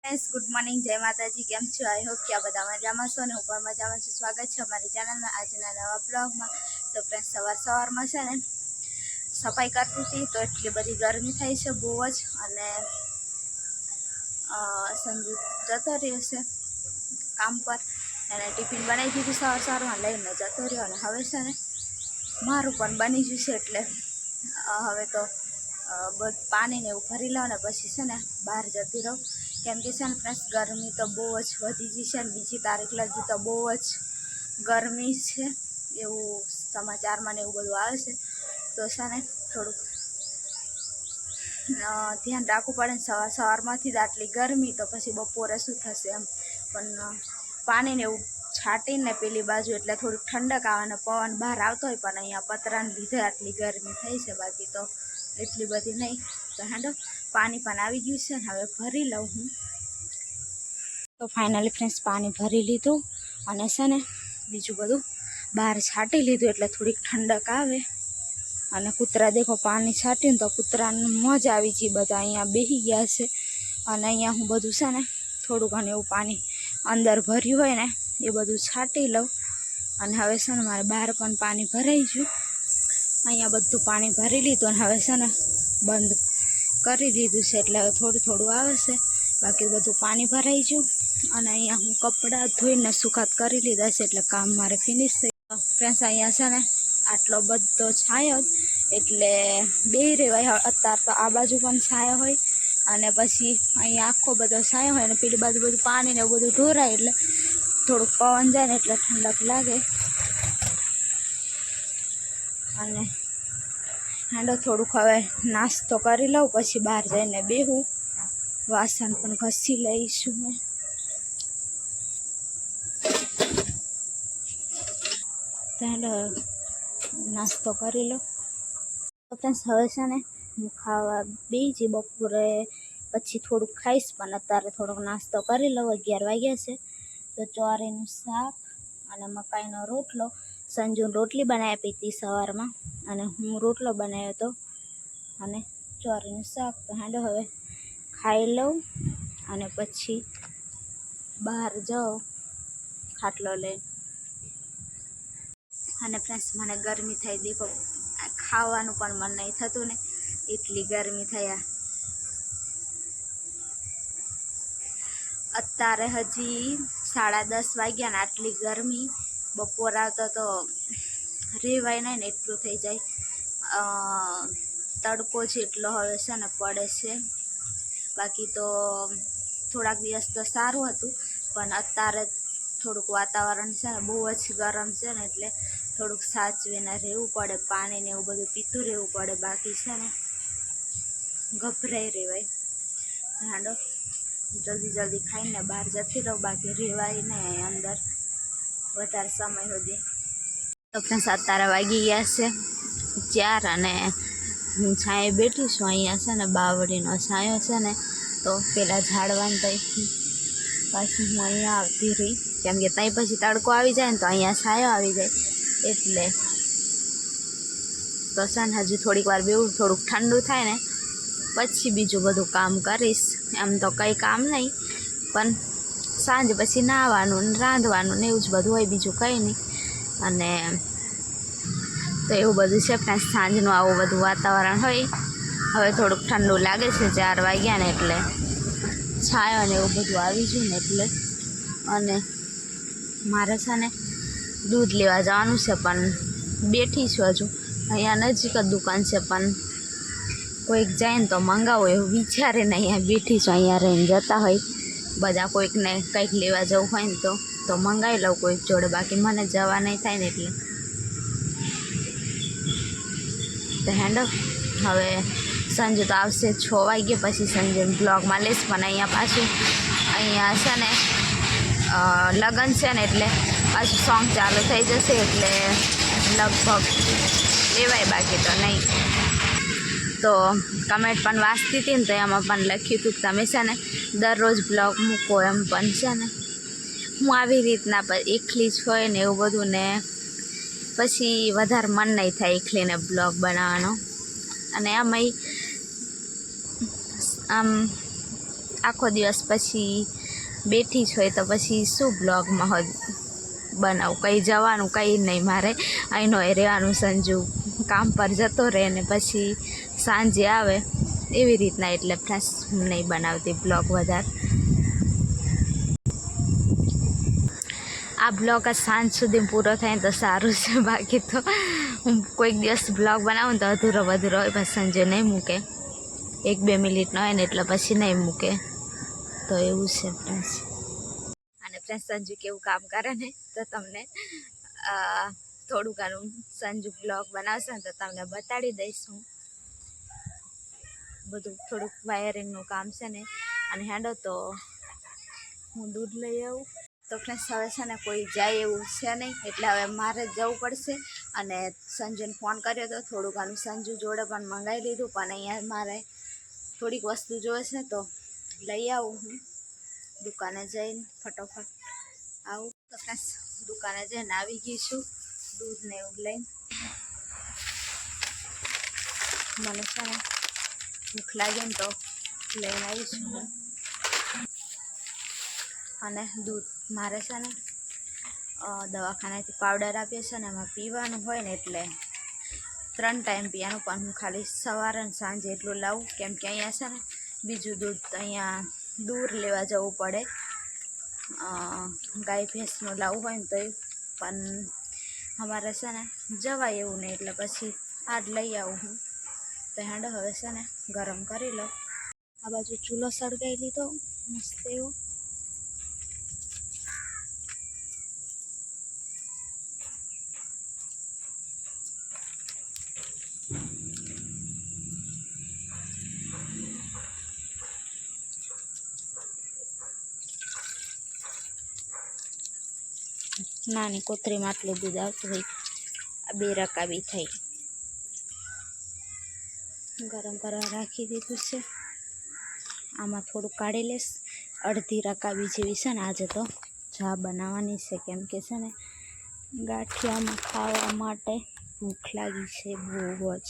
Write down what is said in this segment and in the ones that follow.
Guys good morning जय माताजी केम छो आई होप कि आ बधा मजामां छो ने ઉપર મજામાં છું। સ્વાગત છે અમારી ચેનલમાં આજના નવા બ્લોગમાં। તો ફ્રેન્ડ સવારમાં છે ને સફાઈ કરતી હતી તો એટલી બધી ગરમી થઈ છે બહુ જ। અને સંજુ જતો રહ્યો છે કામ પર, એને ટિફિન બનાવી દીધું સવારમાં લઈને જતો રહ્યો। અને હવે છે ને મારું પણ બની ગયું છે એટલે હવે તો પાણી ને એવું ભરી લઉં ને પછી છે ને બહાર જતી રહું। કેમ કે છે ને પ્લસ ગરમી તો બહુ જ વધી ગઈ છે ને બીજી તારીખ લગી તો બહુ જ ગરમી છે એવું સમાચારમાં ને એવું બધું આવે છે। તો છે ને થોડુંક ધ્યાન રાખવું પડે ને સવારમાંથી જ આટલી ગરમી તો પછી બપોરે શું થશે એમ। પણ પાણીને એવું છાંટીને પેલી બાજુ એટલે થોડીક ઠંડક આવે ને પવન બહાર આવતો હોય, પણ અહીંયા પતરાને લીધે આટલી ગરમી થઈ છે, બાકી તો એટલી બધી નહીં। તો હેંડો પાણી પણ આવી ગયું છે ને હવે ભરી લઉં હું। તો ફાઇનલી ફ્રેન્ડ્સ પાણી ભરી લીધું અને છે ને બીજું બધું બહાર છાંટી લીધું એટલે થોડીક ઠંડક આવે। અને કૂતરા દેખો પાણી છાંટ્યું ને તો કૂતરાને મજા આવી ગઈ, બધા અહીંયા બેસી ગયા છે। અને અહીંયા હું બધું છે ને થોડું ઘણું એવું પાણી અંદર ભર્યું હોય ને એ બધું છાંટી લઉં। અને હવે છે ને મારે બહાર પણ પાણી ભરાઈ ગયું, અહીંયા બધું પાણી ભરી લીધું અને હવે છે ને બંધ કરી દીધું છે એટલે હવે થોડું થોડું આવે છે, બાકી બધું પાણી ભરાઈ ગયું। અને અહીંયા હું કપડાં ધોઈને સુકાત કરી લીધા છે એટલે કામ મારે ફિનિશ થઈ ગયું। ફ્રેન્ડ્સ અહીંયા છે ને આટલો બધો છાયો એટલે બે રહેવાય। અત્યારે તો આ બાજુ પણ છાયો હોય અને પછી અહીંયા આખો બધો છાયો હોય અને પેલી બાજુ બધું પાણી ને એવું બધું ઢોરાય એટલે થોડુંક પવન જાય ને એટલે ઠંડક લાગે। અને હાંડો થોડુંક હવે નાસ્તો કરી લઉં પછી બહાર જઈને બેહું, વાસણ પણ ઘસી લઈશું મેં। હાંડો નાસ્તો કરી લો। તો ફ્રેન્ડ્સ હવે છે ને હું ખાવા બેસી બપોરે પછી થોડુંક ખાઈશ, પણ અત્યારે થોડોક નાસ્તો કરી લઉં। 11 વાગ્યા છે તો ચોરીનું શાક અને મકાઈનો રોટલો, સંજુને રોટલી બનાવી આપી હતી સવારમાં અને હું રોટલો બનાવ્યો હતો અને ચોરીનું શાક। તો હાંડો હવે ખાઈ લઉં અને પછી બહાર જાઉં ખાટલો લઈને। અને ફ્રેન્ડ્સ મને ગરમી થઈ દેખો, ખાવાનું પણ મન નહીં થતું ને એટલી ગરમી થયા। અત્યારે હજી 10:30 વાગ્યા ને આટલી ગરમી, બપોર આવતો તો રેવાય નહીં ને એટલું થઈ જાય। તડકો જેટલો હવે છે ને પડે છે, બાકી તો થોડાક દિવસ તો સારું હતું, પણ અત્યારે થોડુંક વાતાવરણ છે ને બહુ જ ગરમ છે ને એટલે થોડુંક સાચવીને રહેવું પડે, પાણી ને એવું બધું પીતું રહેવું પડે, બાકી છે ને ગભરાઈ રહેવાય। હાંડો જલ્દી ખાઈને બહાર જતી રહું, બાકી રહેવાય નહીં અંદર વધારે સમય સુધી। તો ફ્રેન્ડ્સ અત્યારે વાગી ગયા છે 4 અને હું છાંયે બેઠી છું। અહીંયા છે ને બાવળીનો છાંયો છે ને તો પેલા ઝાડવાને તઈથી પાછી હું અહીંયા આવતી રહી, કેમ કે ત્યાં પછી તડકો આવી જાય ને તો અહીંયા છાંયો આવી જાય એટલે। તો છે ને હજુ થોડીક વાર બેવું, થોડુંક ઠંડુ થાય ને પછી બીજું બધું કામ કરીશ। એમ તો કંઈ કામ નહીં, પણ સાંજ પછી નાહવાનું ને રાંધવાનું ને એવું જ બધું હોય, બીજું કંઈ નહીં। અને તો એવું બધું છે ફ્રેન્ડ્સ, સાંજનું આવું બધું વાતાવરણ હોય। હવે થોડુંક ઠંડુ લાગે છે 4 વાગ્યા ને એટલે છાયો ને એવું બધું આવી ગયું ને એટલે। અને મારે છે ને દૂધ લેવા જવાનું છે, પણ બેઠી છું હજુ, અહીંયા નજીક જ દુકાન છે, પણ કોઈક જાય ને તો મંગાવો એવું વિચારે ને અહીંયા બેઠી છું। અહીંયા રહીને જતા હોય બધા, કોઈકને કંઈક લેવા જવું હોય ને તો મંગાવી લઉં કોઈક જોડે, બાકી મને જવા નહીં થાય ને એટલે। તો હેન્ડો હવે સંજુ તો આવશે 6 વાગ્યે, પછી સંજુને બ્લોગમાં લઈશ, પણ અહીંયા પાછું અહીંયા છે ને લગ્ન છે ને એટલે પાછું સોંગ ચાલુ થઈ જશે એટલે લગભગ લેવાય, બાકી તો નહીં। તો કમેન્ટ પણ વાંચતી હતી ને તો એમાં પણ લખ્યું હતું કે તમે છે ને દરરોજ બ્લોગ મૂકો એમ, પણ છે ને હું આવી રીતના એકલી જ હોય ને એવું બધું ને પછી વધારે મન નહીં થાય એકલીને બ્લોગ બનાવવાનો। અને આમ આખો દિવસ પછી બેઠી જ હોય તો પછી શું બ્લોગમાં બનાવું, કંઈ જવાનું કંઈ નહીં, મારે અહીંનો એ રહેવાનું. સંજુ કામ પર જતો રહે ને પછી સાંજે આવે એવી રીતના, એટલે ફ્રેન્ડ્સ હું નહીં બનાવતી બ્લોગ વધારે. આ બ્લોગ આ સાંજ સુધી પૂરો થાય ને તો સારું છે, બાકી તો હું કોઈક દિવસ બ્લોગ બનાવું ને તો અધૂરો હોય, પછી સંજય નહીં મૂકે, 1-2 મિનિટનો હોય ને એટલે પછી નહીં મૂકે, તો એવું છે ફ્રેન્ડ્સ. અને ફ્રેન્ડ્સ સંજુ કેવું કામ કરે ને તો તમને થોડું ઘણું સંજુ બ્લોગ બનાવશે ને તો તમને બતાડી દઈશું. બધું થોડુંક વાયરિંગનું કામ છે ને, અને હેડો તો હું દૂધ લઈ આવું. તો ફ્રેન્ડ્સ હવે છે ને કોઈ જાય એવું છે નહીં, એટલે હવે મારે જવું પડશે. અને સંજુને ફોન કર્યો તો થોડું ઘણું સંજુ જોડે પણ મંગાવી લીધું, પણ અહીંયા મારે થોડીક વસ્તુ જોવે છે તો લઈ આવું. હું દુકાને જઈને ફટોફટ આવું. તો ફ્રેન્ડ્સ દુકાને જઈને આવી ગઈ છું, દૂધ ને એવું લઈને. મને છે ને ભૂખ લાગે ને તો લઈને આવીશું. અને દૂધ મારે છે ને દવાખાનાથી પાવડર આપ્યો છે ને, એમાં પીવાનું હોય ને એટલે 3 ટાઈમ પીવાનું, પણ હું ખાલી સવારે અને સાંજે એટલું લાવું, કેમ કે અહીંયા છે ને બીજું દૂધ અહીંયા દૂર લેવા જવું પડે. ગાય ભેંસનું લાવવું હોય ને તો, પણ અમારે છે ને જવાય એવું નહીં, એટલે પછી આજ લઈ આવું હું. તો હેંડો હવે છે ને ગરમ કરી લો. આ બાજુ ચૂલો સળગાવી લીધો મસ્ત એવો. નાની કોથળીમાં આટલું દૂધ આવતું હોય, આ 2 રકાબી થઈ. ગરમ કરવા રાખી દીધું છે. આમાં થોડું કાઢી લઈશ, અડધી રકાબી જેવી છે ને. આજે તો ચા બનાવવાની છે, કેમ કે છે ને ગાંઠિયામાં ખાવા માટે ભૂખ લાગી છે બહુ જ.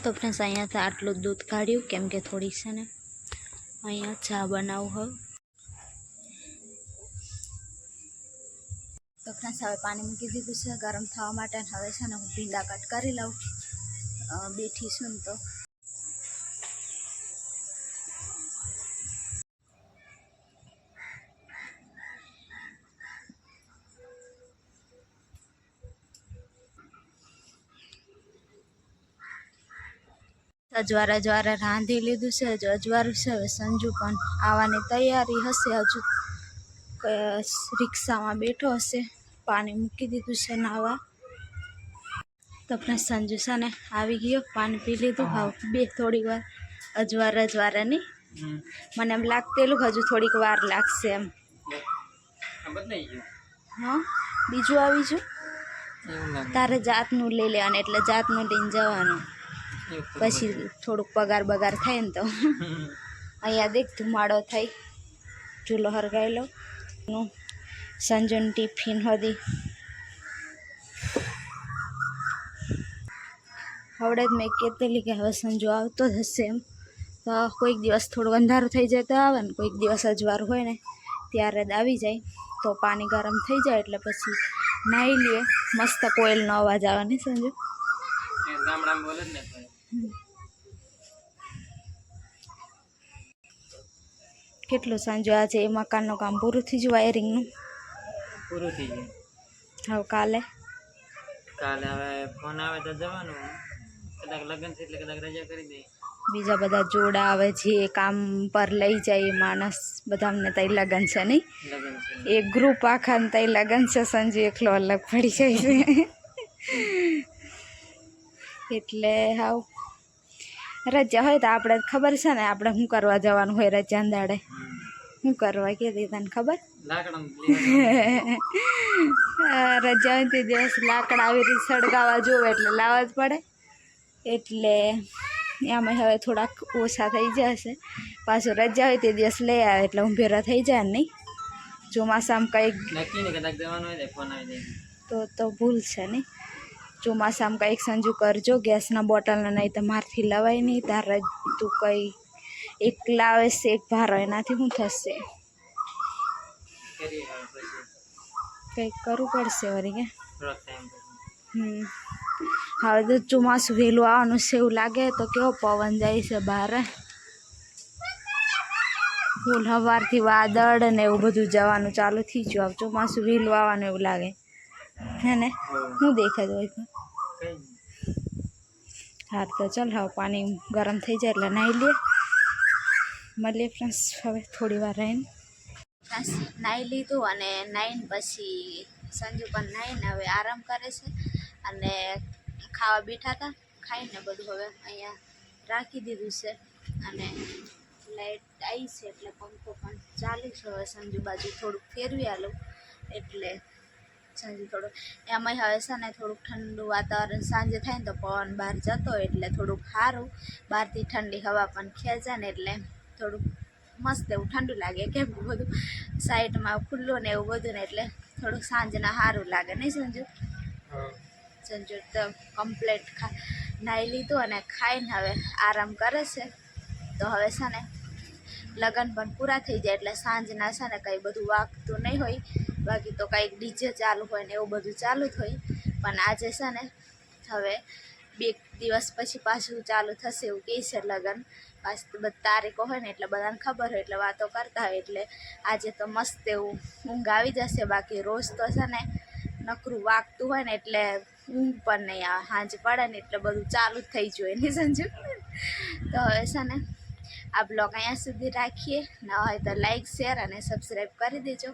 તો ફ્રેન્ડ્સ અહીંયાથી આટલું દૂધ કાઢ્યું, કેમ કે થોડીક છે ને અહીંયા ચા બનાવું હોય. તો ફ્રેન્ડ્સ હવે પાણી મૂકી દીધું છે ગરમ થવા માટે. હવે છે ને હું ભીંડા કટ કરી લઉં, બેઠી છું ને તો. અજવારે રાંધી લીધું છે, હજુ અજવારું છે. હવે સંજુ પણ આવવાની તૈયારી હશે, હજુ રિક્ષામાં બેઠો હશે. પાણી મૂકી દીધું છે નાવા. તો આપણે સંજુ છે ને આવી ગયો, પાણી પી લીધું. હવે થોડીક વાર અજવારે નહીં, મને એમ લાગતેલું હજુ થોડીક વાર લાગશે એમ. હા બીજું આવી ગયું, તારે જાતનું લઈ લેવાનું, એટલે જાતનું લઈને જવાનું. પછી થોડુંક બગાર થાય ને તો. અહીંયા દેખ ધુમાડો થઈ, ચૂલો હરગાયેલો. સંજુનું ટિફિન હતી. હવડે જ મેં કહેતેલી કે હવે સંજુ આવતો જ હશે એમ. તો કોઈક દિવસ થોડું અંધારું થઈ જાય તો આવે ને, કોઈક દિવસ અજવાળું હોય ને ત્યારે જ આવી જાય. તો પાણી ગરમ થઈ જાય એટલે પછી નાહી લઈએ. મસ્ત કોયલનો અવાજ આવે ને સંજુ. કેટલું સંજુ આજે એ મકાનનું કામ પૂરું થઈ ગયું, વાયરિંગનું પૂરું થઈ ગયું. હવે કાલે હવે ફોન આવે તો જવાનું. કદાચ લગ્ન છે એટલે કદાચ રજા કરી દે. બીજા બધા જોડા આવે જે કામ પર લઈ જાય માણસ, બધાને તઈ લગન છે નહીં. લગ્ન છે એક ગ્રુપ આખા ને તઈ લગન છે. સંજુ એકલો અલગ પડી જાય છે. એટલે હાવ રજા હોય તો આપણે ખબર છે ને, આપણે શું કરવા જવાનું હોય રજા દાડે. શું કરવા કીધી તને ખબર? રજા હોય તે દિવસ લાકડા આવી રીતે સળગાવવા જોવે એટલે લાવવા જ પડે. એટલે એમાં હવે થોડાક ઓછા થઈ જશે. પાછું રજા હોય તે દિવસ લઈ આવે એટલે ઊંભેરા થઈ જાય ને નહીં. ચોમાસામાં કંઈક નક્કી નહીં કદાચ જવાનું હોય તો ફોન આવી જાય. તો ભૂલ છે નહીં. ચોમાસામાં કંઈક સંજુ કરજો ગેસના બોટલને, નહીં તો મારથી લવાય નહીં. તારે તું કંઈ એકલા આવે છે એક ભારો, એનાથી શું થશે? કરીએ હવે પછી કંઈક કરવું પડશે વળી કે. થોડોક ટાઈમ પછી. હવે તો ચોમાસું વહેલું આવવાનું છે એવું લાગે. તો કેવો પવન જાય છે બહાર. ફૂલ સવારથી વાદળ ને એવું બધું જવાનું ચાલુ થઈ ગયું. હવે ચોમાસું વહેલું આવવાનું એવું લાગે હે ને. શું દેખાય હોય કઈ નહીં. હા તો ચાલ હવે પાણી ગરમ થઈ જાય એટલે નાહી લઈએ. મળીએ ફ્રેન્ડ્સ હવે થોડી વાર રહીને. નાહી લીધું અને નાહીને પછી સંજુ પણ નાહીને હવે આરામ કરે છે. અને ખાવા બેઠા હતા, ખાઈને બધું હવે અહીંયા રાખી દીધું છે. અને લાઈટ આવી છે એટલે પંખો પણ ચાલુ છે. હવે સંજુ બાજુ થોડુંક ફેરવી આલું એટલે સંજુ થોડુંક એમાંય હવે છે ને થોડુંક ઠંડુ વાતાવરણ સાંજે થાય ને તો પવન બહાર જતો એટલે થોડુંક સારું. બહારથી ઠંડી હવા પણ ખેંચાય ને એટલે થોડુંક મસ્ત એવું ઠંડુ લાગે. કેમ કે બધું સાઈડમાં ખુલ્લું ને એવું બધું ને એટલે થોડુંક સાંજના સારું લાગે નહીં સંજુ? સંજુ તો કમ્પ્લેટ નાહી લીધું અને ખાઈને હવે આરામ કરે છે. તો હવે છે ને લગ્ન પણ પૂરા થઈ જાય એટલે સાંજના છે ને કંઈ બધું વાગતું નહીં હોય. બાકી તો કંઈક ડીજે ચાલુ હોય ને એવું બધું ચાલુ જ હોય. પણ આજે છે ને હવે 2 દિવસ પછી પાછું ચાલુ થશે એવું કહે છે લગ્ન. પાછી બધી તારીખો હોય ને એટલે બધાને ખબર હોય એટલે વાતો કરતા હોય. એટલે આજે તો મસ્ત એવું ઊંઘ આવી જશે. બાકી રોજ તો છે ને નકરું વાગતું હોય ને એટલે ઊંઘ પણ નહીં આવે. સાંજ પડે ને એટલે બધું ચાલુ જ થઈ જાય નહીં સંજુ? તો હવે છે ને આ બ્લોગ અહીંયા સુધી રાખીએ. ન હોય તો લાઈક, શેર અને સબસ્ક્રાઈબ કરી દેજો.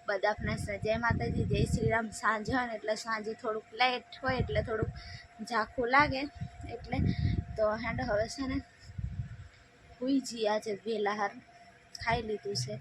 બધા ફ્રેન્ડ્સને જય માતાજી, જય શ્રી રામ. સાંજ હોય ને એટલે સાંજે થોડુંક લાઇટ હોય એટલે થોડુંક ઝાંખું લાગે એટલે. તો હેન્ડ હવે છે ને હુઈ જઈએ. આજે વહેલા હાર ખાઈ લીધું છે.